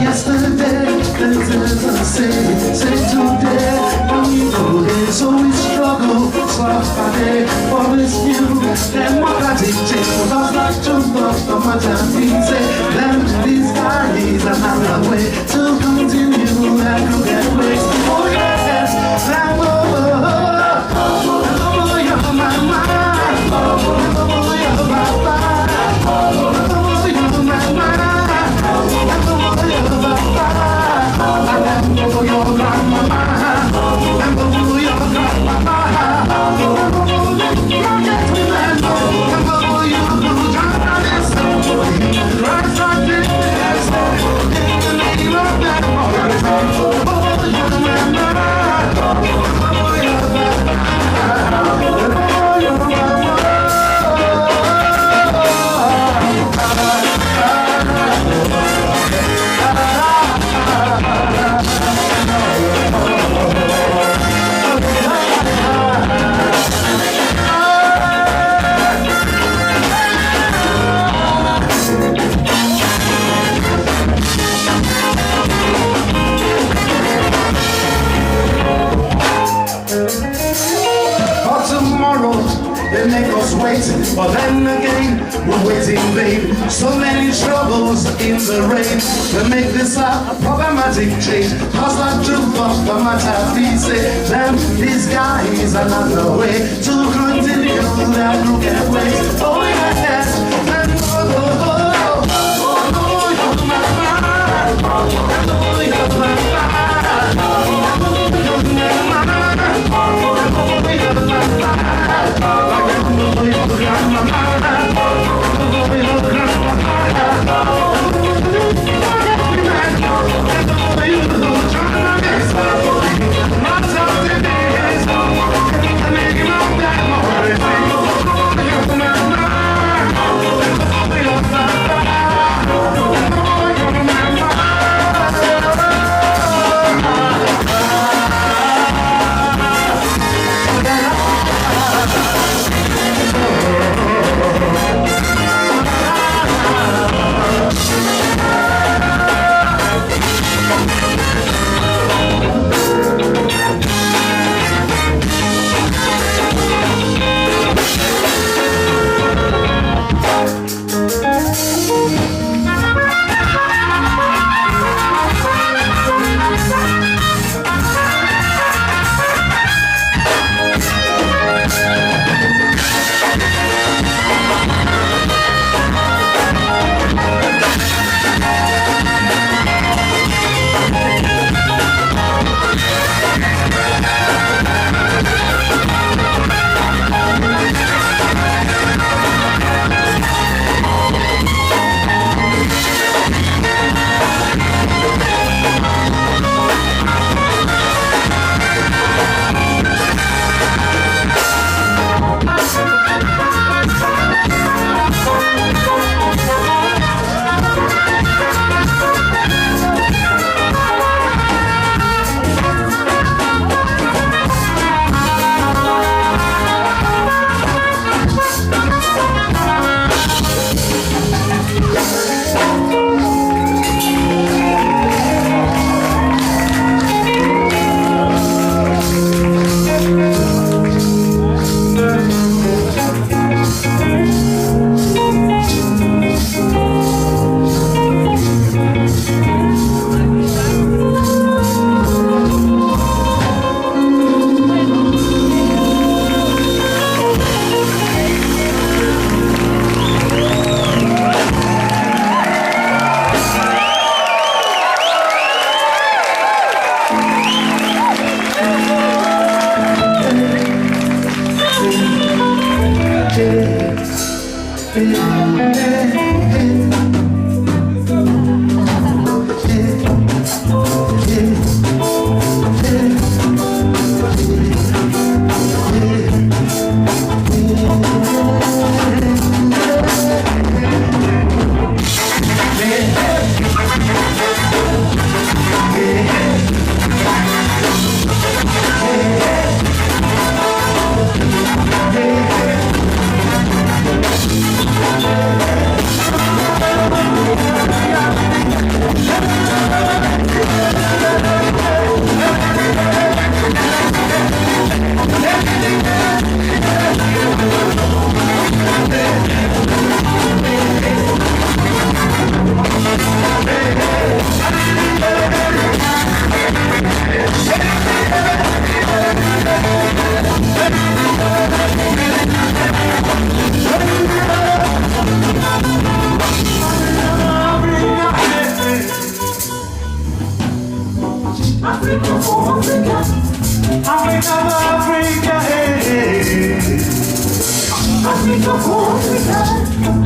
Yesterday, there's a say today, we go there, so we struggle, start by day, for it's new, democratic change, for us not to love the matter, we say, them, these guys, another way, to continue, and to get ways, oh yes, them, oh, you're my mind, oh, you're my mind, oh, you're my mind. They make us wait, but then again, we're waiting, babe. So many troubles in the rain. We make this a problematic change. Cause the truth of the matter, we say, them, these guys, another way to continue their crooked ways. Oh yes, and oh, you're my mind. Oh, you're my mind. Oh, you're my mind. Oh, you're my mind.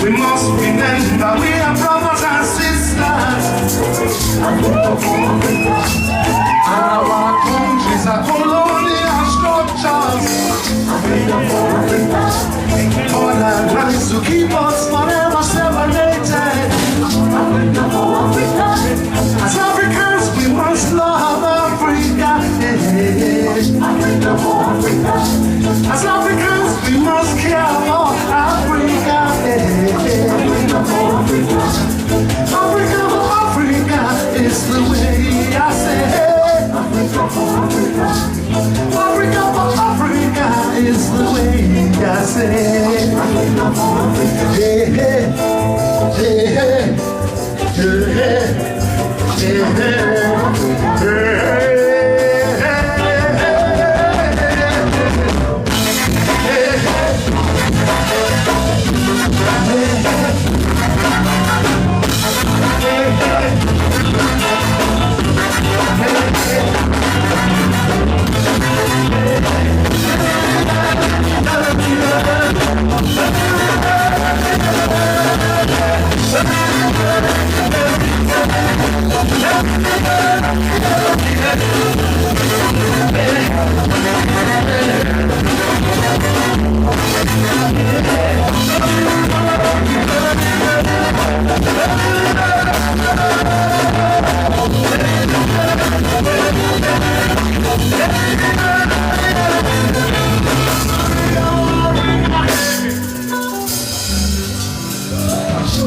We must remember we are brothers and sisters. And our countries are colonial structures. All our plans to keep us forever separated. As Africans, we must love Africa. As Africans, we must care for Africa. Africa for Africa is the way I say. Africa for Africa is the way I say. Hey, hey, hey, hey, hey, hey, hey,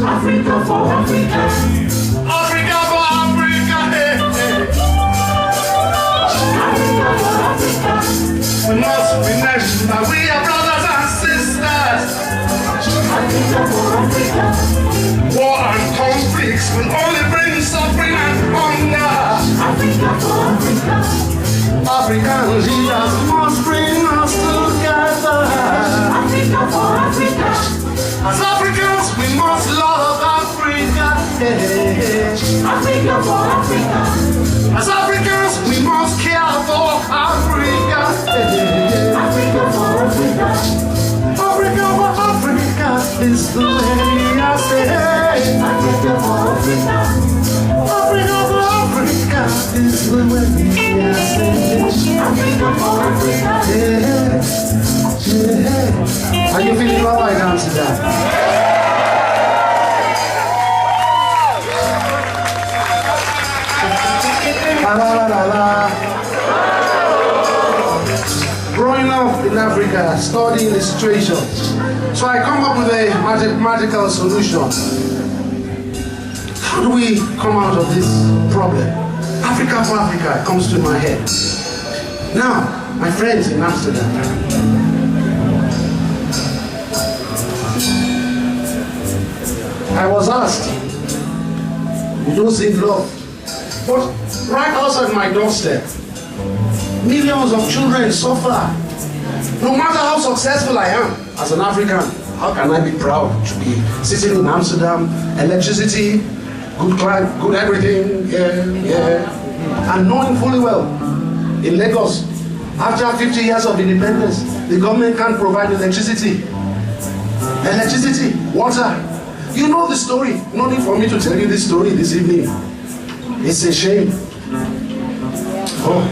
Africa for Africa. Africa for Africa. Hey, hey. Africa for Africa. We must remember we are brothers and sisters. Africa for Africa. War and conflicts will only bring suffering and hunger. Africa for Africa. African leaders must bring us together. Africa for Africa. As Africans, we must love Africa. Africa for Africa. As Africans, we must care for Africa. Africa for Africa. Africa for Africa is the way I say. Africa for Africa. Africa for Africa is the way I say. Africa for Africa. Are you feeling all right, Amsterdam? La, la, la, la. Growing up in Africa, studying the situation, so I come up with a magical solution. How do we come out of this problem? Africa for Africa comes to my head. Now, my friends in Amsterdam, I was asked, you don't see love. But right outside my doorstep, millions of children suffer. No matter how successful I am as an African, how can I be proud to be sitting in Amsterdam, electricity, good climate, good everything, and knowing fully well, in Lagos, after 50 years of independence, the government can't provide electricity, water. You know the story. No need for me to tell you this story this evening. It's a shame. Oh,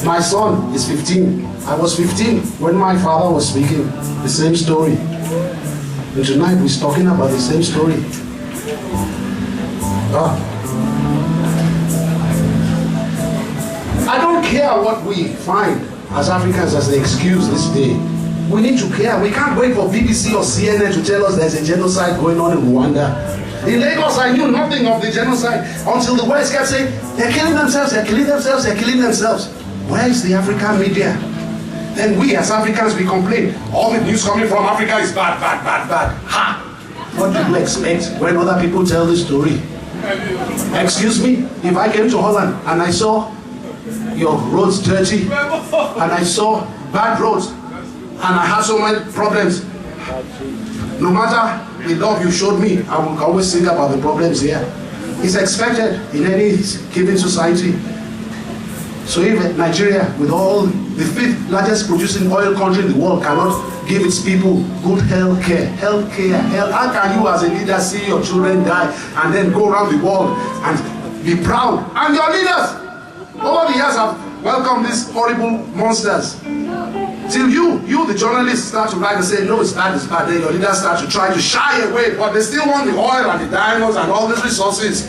my son is 15. I was 15 when my father was speaking the same story. And tonight we're talking about the same story. I don't care what we find as Africans as the excuse this day. We need to care. We can't wait for BBC or CNN to tell us there's a genocide going on in Rwanda. In Lagos, I knew nothing of the genocide until the West kept saying, they're killing themselves, they're killing themselves, they're killing themselves. Where is the African media? Then we as Africans, we complain. All the news coming from Africa is bad, bad, bad, bad. Ha! What do you expect when other people tell the story? Excuse me, if I came to Holland and I saw your roads dirty, and I saw bad roads, and I had so many problems, no matter the love you showed me, I will always think about the problems here. It's expected in any given society. So if Nigeria, with all the 5th largest producing oil country in the world, cannot give its people good health care. How can you as a leader see your children die and then go around the world and be proud? And your leaders over the years have welcomed these horrible monsters. Till you the journalists start to write and say, no, it's bad, then your leaders start to try to shy away, but they still want the oil and the diamonds and all these resources.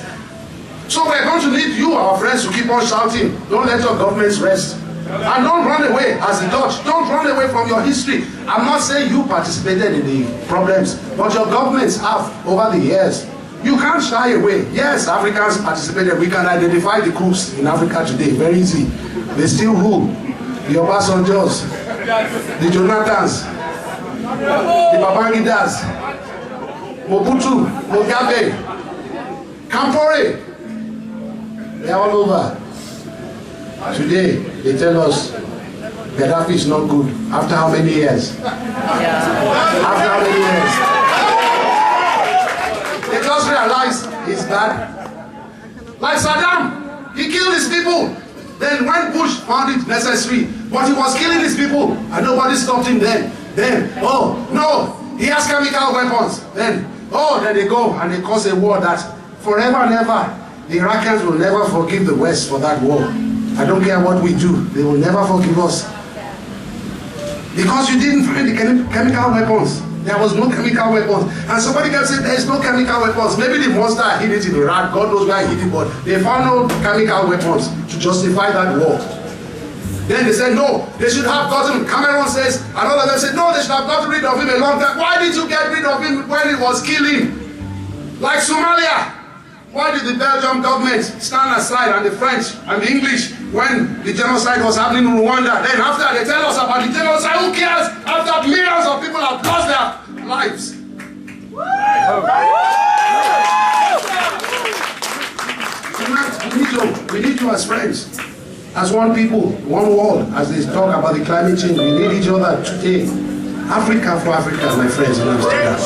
So we're going to need you, our friends, to keep on shouting. Don't let your governments rest. And don't run away as the Dutch. Don't run away from your history. I'm not saying you participated in the problems, but your governments have over the years. You can't shy away. Yes, Africans participated. We can identify the crooks in Africa today. Very easy. They still rule. The Obasanjos, the Jonathans, the Babangidas, Mobutu, Mugabe, Kampore. They're all over. Today, they tell us Gaddafi is not good. After how many years? After how many years? They just realized he's bad. Like Saddam, he killed his people. Then when Bush found it necessary, but he was killing his people, and nobody stopped him then. Oh no, he has chemical weapons. Then they go and they cause a war that forever and ever, the Iraqis will never forgive the West for that war. I don't care what we do, they will never forgive us. Because you didn't find the chemical weapons. There was no chemical weapons. And somebody can say there is no chemical weapons. Maybe the monster hid it in Iraq, God knows where he hid it, but they found no chemical weapons to justify that war. Then they said no, they should have gotten, Cameron says, and all of them said no, they should have gotten rid of him a long time. Why did you get rid of him when he was killing? Like Somalia. Why did the Belgian government stand aside and the French and the English when the genocide was happening in Rwanda? Then after they tell us about the genocide, who cares? After millions of people have lost their lives. Tonight, we need you as friends, as one people, one world, as they talk about the climate change. We need each other today. Africa for Africa, my friends in Amsterdam.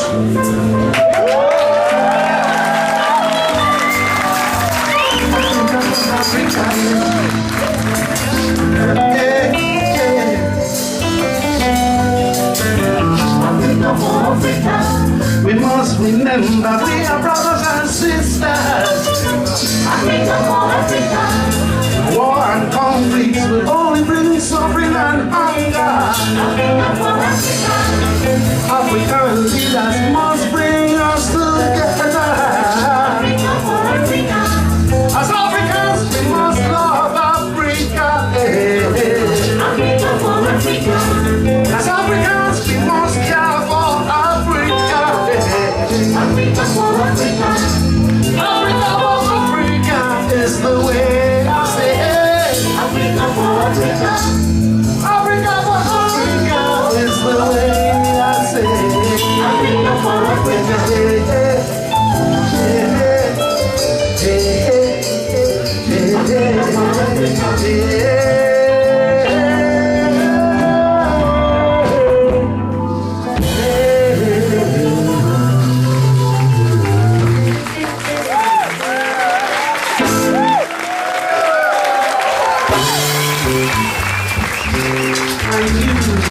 We must remember we are brothers and sisters. War and conflicts will